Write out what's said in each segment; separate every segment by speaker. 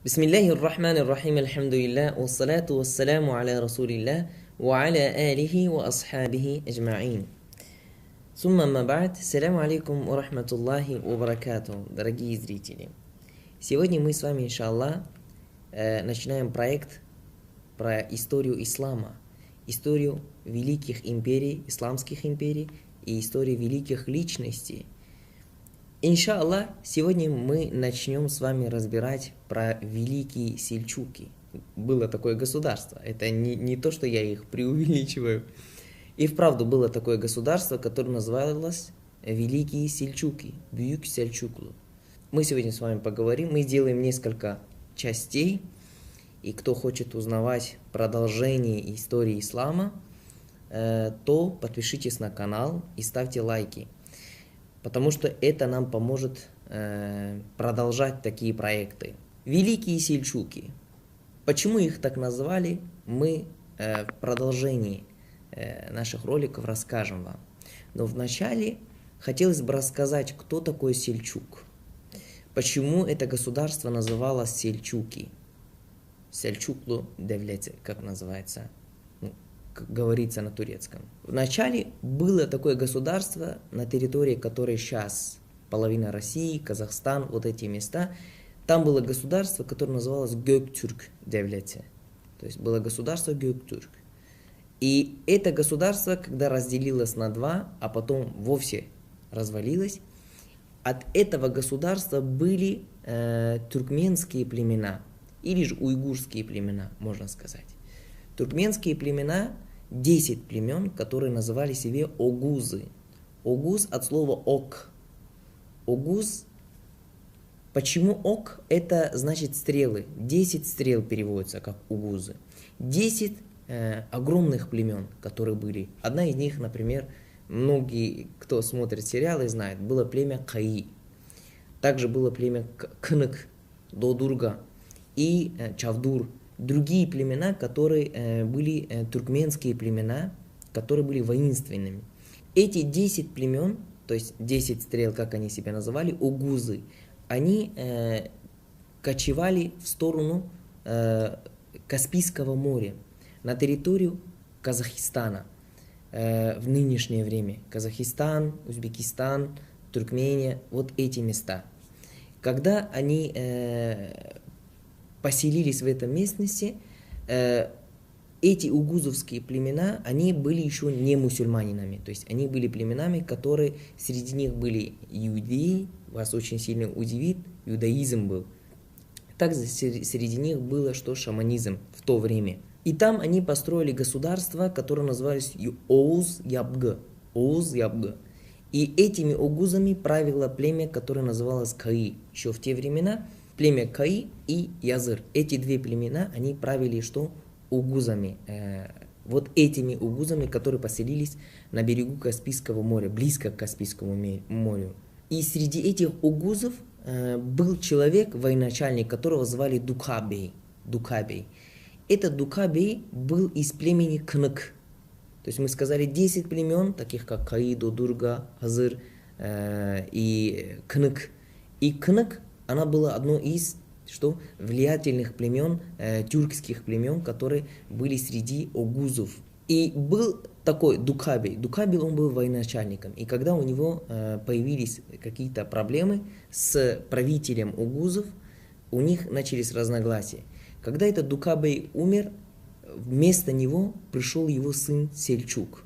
Speaker 1: Бисмиллахи р-Рахмани р-Рахим, альхамдулиллах, вассалату вассаляму аля расулиллах, ва аля алихи ва асхабихи аджмаин. Сумма амма ба'д, саляму алейкум ва рахматуллахи ва баракатуху, дорогие зрители. Сегодня мы с вами, иншаллах, начинаем проект про историю ислама, историю великих империй, исламских империй и историю великих личностей. Иншаллах, сегодня мы начнем с вами разбирать про великие сельджуки. Было такое государство, это не то, что я их преувеличиваю. И вправду было такое государство, которое называлось Великие Сельджуки, Бюйük Сельджуклу. Мы сегодня с вами поговорим, мы сделаем несколько частей, и кто хочет узнавать продолжение истории ислама, то подпишитесь на канал и ставьте лайки. Потому что это нам поможет продолжать такие проекты. Великие сельджуки. Почему их так назвали, мы в продолжении наших роликов расскажем вам. Но вначале хотелось бы рассказать, кто такой Сельджук. Почему это государство называлось Сельджуки. Сельджуклу девлете, как называется, как говорится на турецком. Вначале было такое государство, на территории которой сейчас половина России, Казахстан, вот эти места. Там было государство, которое называлось Göktürk девлете. То есть было государство Göktürk. И это государство, когда разделилось на два, а потом вовсе развалилось, от этого государства были туркменские племена, или же уйгурские племена, можно сказать. Туркменские племена, 10 племен, которые называли себе огузы. Огуз от слова ок. Огуз, почему ок? Это значит стрелы. 10 стрел переводится как угузы. 10 огромных племен, которые были. Одна из них, например, многие, кто смотрит сериалы, знает, было племя Каи. Также было племя Кынык, Додурга и Чавдур. Другие племена, которые были туркменские племена, которые были воинственными. Эти 10 племен, то есть 10 стрел, как они себя называли, огузы, они кочевали в сторону Каспийского моря, на территорию Казахстана в нынешнее время. Казахстан, Узбекистан, Туркмения, вот эти места. Когда они поселились в этой местности, эти угузовские племена, они были еще не мусульманинами, то есть они были племенами, которые, среди них были иудеи, вас очень сильно удивит, иудаизм был. Также среди них было, что шаманизм в то время. И там они построили государство, которое называлось Оуз-Ябгы. Оуз-Ябгы. И этими огузами правило племя, которое называлось Каи. Еще в те времена племя Каи и Языр. Эти две племена, они правили что? Угузами. Вот этими угузами, которые поселились на берегу Каспийского моря, близко к Каспийскому морю. И среди этих угузов был человек, военачальник, которого звали Дукабей. Дукабей. Этот Дукабей был из племени Кынык. То есть мы сказали 10 племен, таких как Каи, Додурга, Азыр и Кынык. И Кынык, она была одной из влиятельных племен, тюркских племен, которые были среди огузов. И был такой Дукабей. Дукабей, он был военачальником. И когда у него появились какие-то проблемы с правителем огузов, у них начались разногласия. Когда этот Дукабей умер, вместо него пришел его сын Сельджук.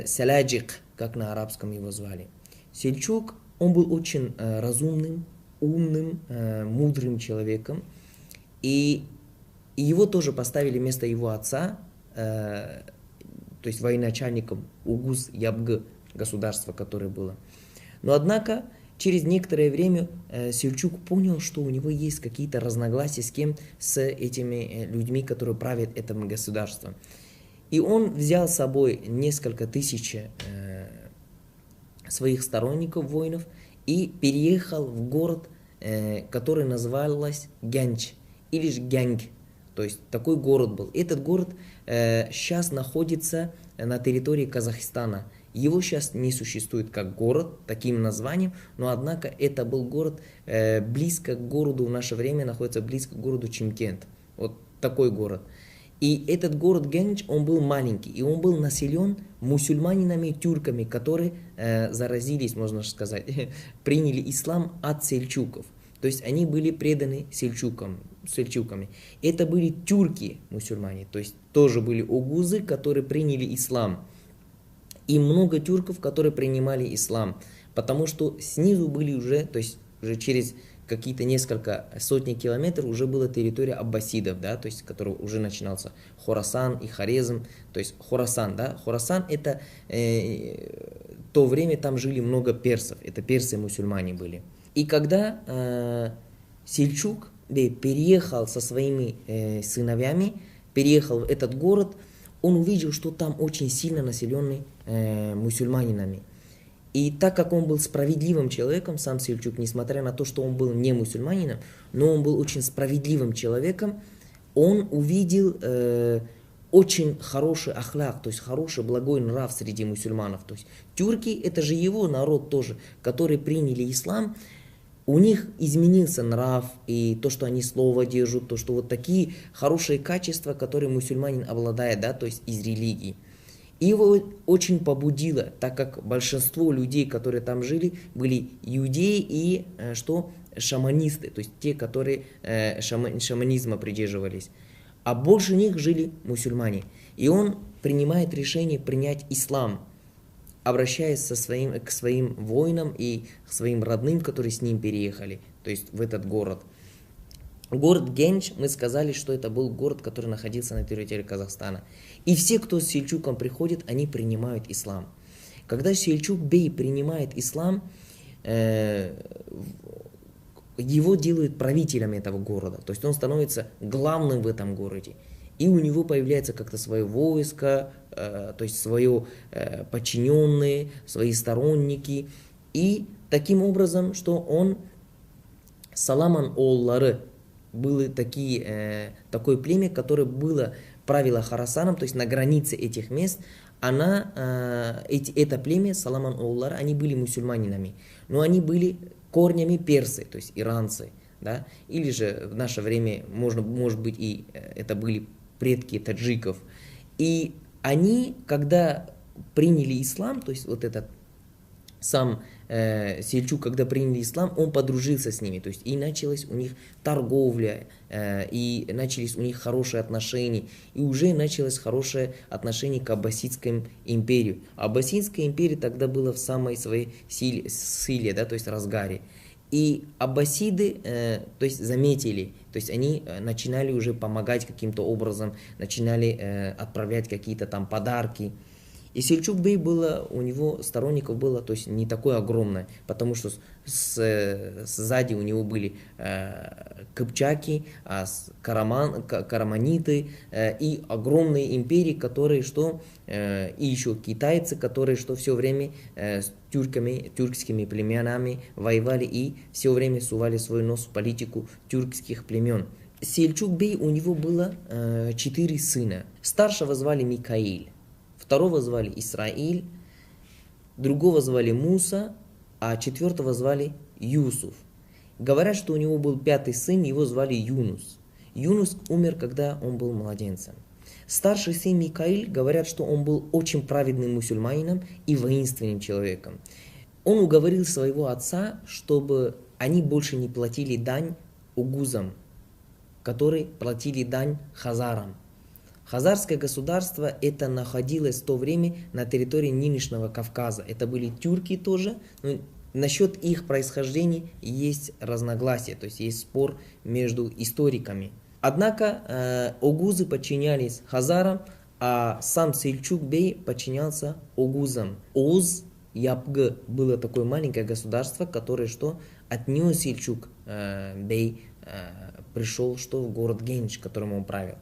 Speaker 1: Саляджик, как на арабском его звали. Сельджук, он был очень разумным, умным, мудрым человеком. И его тоже поставили вместо его отца, то есть военачальником Угуз-Ябгы, государства, которое было. Но однако, через некоторое время Сельджук понял, что у него есть какие-то разногласия с этими людьми, которые правят этим государством. И он взял с собой несколько тысяч своих сторонников, воинов, и переехал в город, который назывался Гянч, или же Гянг. То есть такой город был. Этот город сейчас находится на территории Казахстана. Его сейчас не существует как город, таким названием, но однако это был город близко к городу, в наше время находится близко к городу Чимкент. Вот такой город. И этот город Генч, он был маленький, и он был населен мусульманинами, тюрками, которые заразились, можно сказать, приняли ислам от сельчуков. То есть они были преданы сельчуками. Это были тюрки-мусульмане, то есть тоже были огузы, которые приняли ислам. И много тюрков, которые принимали ислам, потому что снизу были уже, то есть уже через какие-то несколько сотни километров уже была территория аббасидов, да, то есть который уже начинался Хорасан и Хорезм, то есть Хорасан, да, Хорасан это то время там жили много персов, это персы-мусульмане были. И когда Сельчук переехал со своими сыновьями, переехал в этот город, он увидел, что там очень сильно населенный мусульманинами. И так как он был справедливым человеком, сам Сельчук, несмотря на то, что он был не мусульманином, но он был очень справедливым человеком, он увидел очень хороший ахляк, то есть хороший благой нрав среди мусульманов. То есть тюрки, это же его народ тоже, которые приняли ислам, у них изменился нрав, и то, что они слово держат, то, что вот такие хорошие качества, которые мусульманин обладает, да, то есть из религии. И его очень побудило, так как большинство людей, которые там жили, были иудеи и шаманисты, то есть те, которые шаманизма придерживались. А больше них жили мусульмане. И он принимает решение принять ислам, обращаясь к своим воинам и к своим родным, которые с ним переехали, то есть в этот город. Город Генч, мы сказали, что это был город, который находился на территории Казахстана. И все, кто с Сельчуком приходит, они принимают ислам. Когда Сельчук-бей принимает ислам, его делают правителем этого города. То есть он становится главным в этом городе. И у него появляется как-то свое войско, то есть свое подчиненные, свои сторонники. И таким образом, что он Саламан Оллары, было такое племя, которое было правило Хорасаном, то есть на границе этих мест, это племя Саламан Оллары, они были мусульманинами, но они были корнями персы, то есть иранцы, да? Или же в наше время, может быть, и это были предки таджиков. И они, когда приняли ислам, то есть вот этот сам Сельчук, когда приняли ислам, он подружился с ними, то есть и началась у них торговля, и начались у них хорошие отношения, и уже началось хорошее отношение к Аббасидской империи. Аббасидская империя тогда была в самой своей силе, да, то есть разгаре. И аббасиды, то есть заметили, то есть они начинали уже помогать каким-то образом, начинали отправлять какие-то там подарки. И Сельчук-бей у него сторонников было, то есть не такое огромное, потому что сзади у него были кыпчаки, караманиты и огромные империи, которые и еще китайцы, которые все время с тюркскими племенами воевали и все время сували свой нос в политику тюркских племен. Сельчук-бей, у него было 4 сына. Старшего звали Микаиль. Второго звали Исраиль, другого звали Муса, а 4-го звали Юсуф. Говорят, что у него был 5-й сын, его звали Юнус. Юнус умер, когда он был младенцем. Старший сын Микаиль, говорят, что он был очень праведным мусульманином и воинственным человеком. Он уговорил своего отца, чтобы они больше не платили дань угузам, которые платили дань хазарам. Хазарское государство это находилось в то время на территории нынешнего Кавказа. Это были тюрки тоже, но насчет их происхождения есть разногласия, то есть есть спор между историками. Однако огузы подчинялись хазарам, а сам Сельчук-бей подчинялся огузам. Оз-Япгы было такое маленькое государство, которое от него Сельчук-бей пришел в город Генч, которым он правил.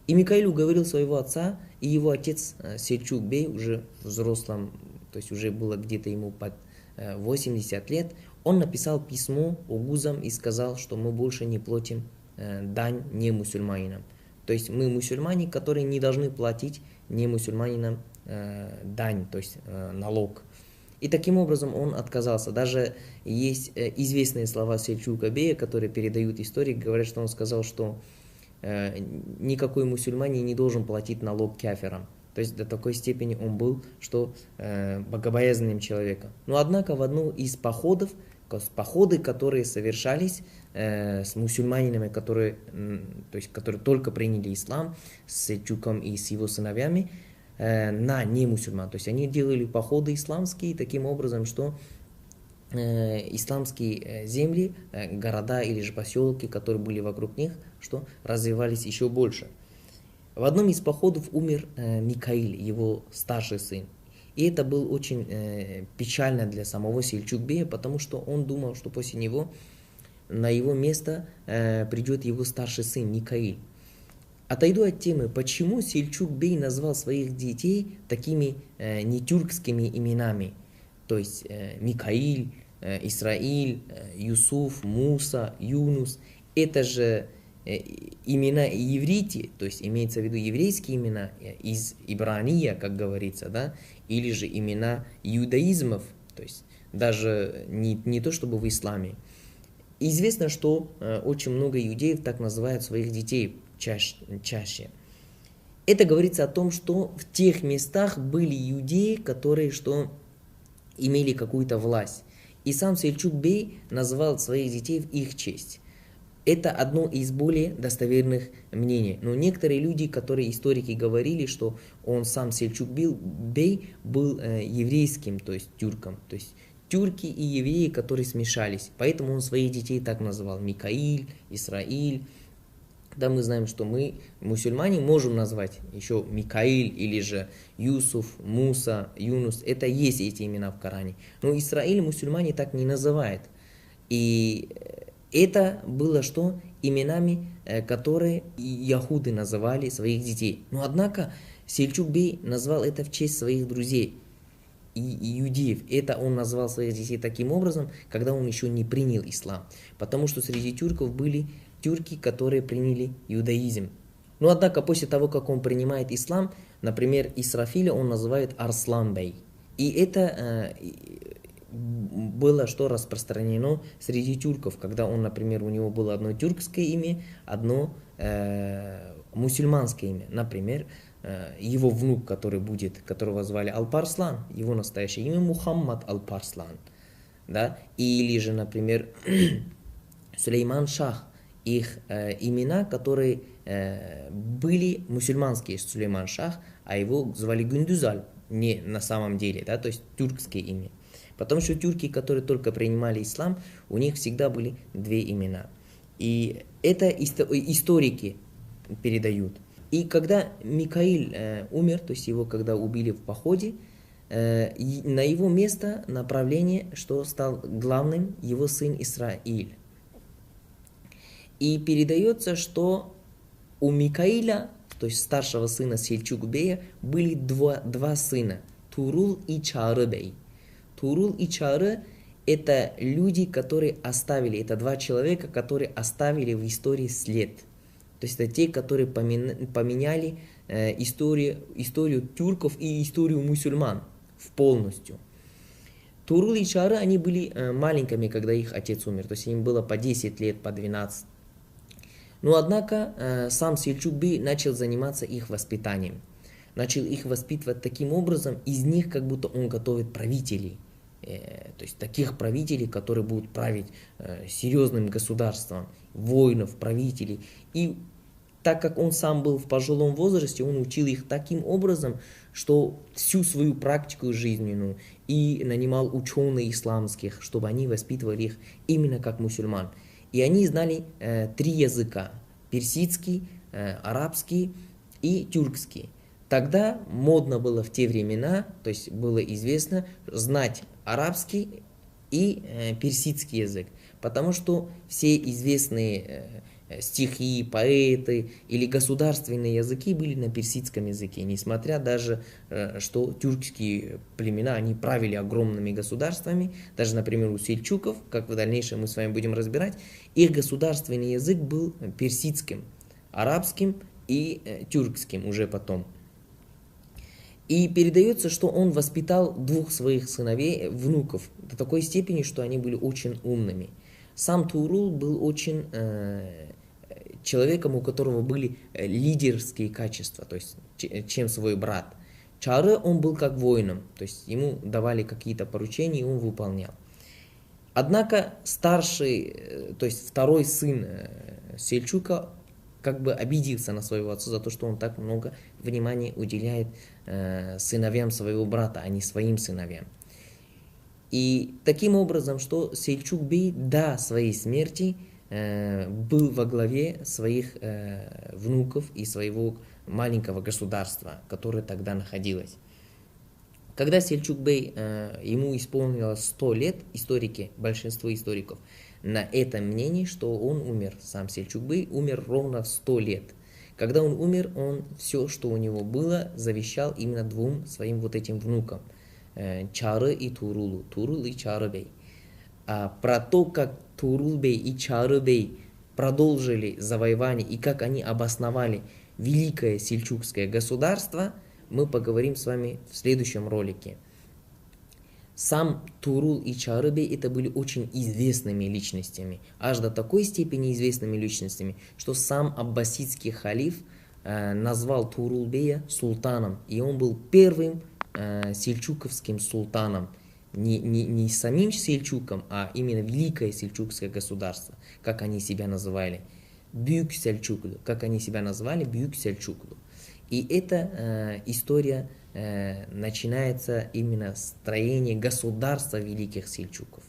Speaker 1: И Микаиль уговорил своего отца, и его отец Сельчук-бей, уже взрослым, то есть уже было где-то ему под 80 лет, он написал письмо огузам и сказал, что мы больше не платим дань не мусульманинам. То есть мы мусульмане, которые не должны платить не мусульманинам дань, то есть налог. И таким образом он отказался. Даже есть известные слова Сельджука Бея, которые передают истории, говорят, что он сказал, что никакой мусульманин не должен платить налог кафирам. То есть до такой степени он был, что богобоязненным человеком. Но однако в одну из походов, походы, которые совершались с мусульманинами, которые только приняли ислам, с Сельджуком и с его сыновьями, на немусульман. То есть они делали походы исламские таким образом, что исламские земли, города или же поселки, которые были вокруг них, что развивались еще больше. В одном из походов умер Микаиль, его старший сын. И это было очень печально для самого Сельджук-бея, потому что он думал, что после него на его место придет его старший сын Микаиль. Отойду от темы, почему Сельджук-бей назвал своих детей такими нетюркскими именами. То есть Микаиль, Исраиль, Юсуф, Муса, Юнус. Это же имена иврити, то есть имеется в виду еврейские имена из Ибрания, как говорится, да, или же имена иудаизмов, то есть даже не то чтобы в исламе. Известно, что очень много иудеев так называют своих детей чаще. Это говорится о том, что в тех местах были иудеи, которые что имели какую-то власть. И сам Сельджук-бей назвал своих детей в их честь. Это одно из более достоверных мнений. Но некоторые люди, которые историки говорили, что он сам Сельджук-бей был еврейским, то есть тюрком. То есть тюрки и евреи, которые смешались. Поэтому он своих детей так назвал. Микаиль, Исраиль. Да, мы знаем, что мы, мусульмане, можем назвать еще Микаиль или же Юсуф, Муса, Юнус. Это есть эти имена в Коране. Но Израиль мусульмане так не называют. И это было что? Именами, которые яхуды называли своих детей. Но однако Сельджук-бей назвал это в честь своих друзей и иудеев. Это он назвал своих детей таким образом, когда он еще не принял ислам. Потому что среди тюрков были тюрки, которые приняли иудаизм. Но однако после того, как он принимает ислам, например, Исрафиля он называет Арслан-бей. И это было что распространено среди тюрков, когда он, например, у него было одно тюркское имя, одно мусульманское имя. Например, его внук, которого звали Алпарслан, его настоящее имя Мухаммад Алпарслан. Да? Или же, например, Сулейман Шах. Их имена, которые были мусульманские, Сулейман Шах, а его звали Гундузаль, не на самом деле, да, то есть тюркское имя. Потому что тюрки, которые только принимали ислам, у них всегда были две имена. И это историки передают. И когда Микаиль умер, то есть его когда убили в походе, на его место направление, что стал главным, его сын Исраиль. И передается, что у Микаиля, то есть старшего сына Сельджук-бея, были два сына, Турул и Чары-бей. Турул и Чары – это люди, которые оставили, это два человека, которые оставили в истории след. То есть это те, которые поменяли историю тюрков и историю мусульман полностью. Турул и Чары, они были маленькими, когда их отец умер, то есть им было по 10 лет, по 12. Но однако сам Сельджук-бей начал заниматься их воспитанием. Начал их воспитывать таким образом, из них как будто он готовит правителей. То есть таких правителей, которые будут править серьезным государством, воинов, правителей. И так как он сам был в пожилом возрасте, он учил их таким образом, что всю свою практику жизненную и нанимал ученых исламских, чтобы они воспитывали их именно как мусульман. И они знали 3 языка – персидский, арабский и тюркский. Тогда модно было в те времена, то есть было известно, знать арабский и персидский язык. Потому что все известные стихи, поэты или государственные языки были на персидском языке. Несмотря даже, что тюркские племена, они правили огромными государствами. Даже, например, у сельджуков, как в дальнейшем мы с вами будем разбирать, их государственный язык был персидским, арабским и тюркским уже потом. И передается, что он воспитал двух своих сыновей, внуков, до такой степени, что они были очень умными. Сам Турул был очень человеком, у которого были лидерские качества, то есть чем свой брат. Чары он был как воином, то есть ему давали какие-то поручения, и он выполнял. Однако старший, то есть второй сын Сельчука, как бы обиделся на своего отца за то, что он так много внимания уделяет сыновьям своего брата, а не своим сыновьям. И таким образом, что Сельчук-бей до своей смерти был во главе своих внуков и своего маленького государства, которое тогда находилось. Когда Сельчук-бей ему исполнилось 100 лет, историки, большинство историков на этом мнении, что он умер, сам Сельчук-бей умер ровно в 100 лет. Когда он умер, он все, что у него было, завещал именно двум своим вот этим внукам, Чары и Турулу, Турул и Чары-бей. А про то, как Турул-бей и Чары-бей продолжили завоевание и как они обосновали великое сельчукское государство, мы поговорим с вами в следующем ролике. Сам Турул и Чары-бей это были очень известными личностями, аж до такой степени известными личностями, что сам аббасидский халиф назвал Турул-бея султаном, и он был первым сельчуковским султаном. Не самим Сельчуком, а именно великое сельчукское государство, как они себя называли. Бюйük Сельчуклу, как они себя назвали, Бюйük Сельчуклу. И эта история начинается именно с строения государства великих сельчуков.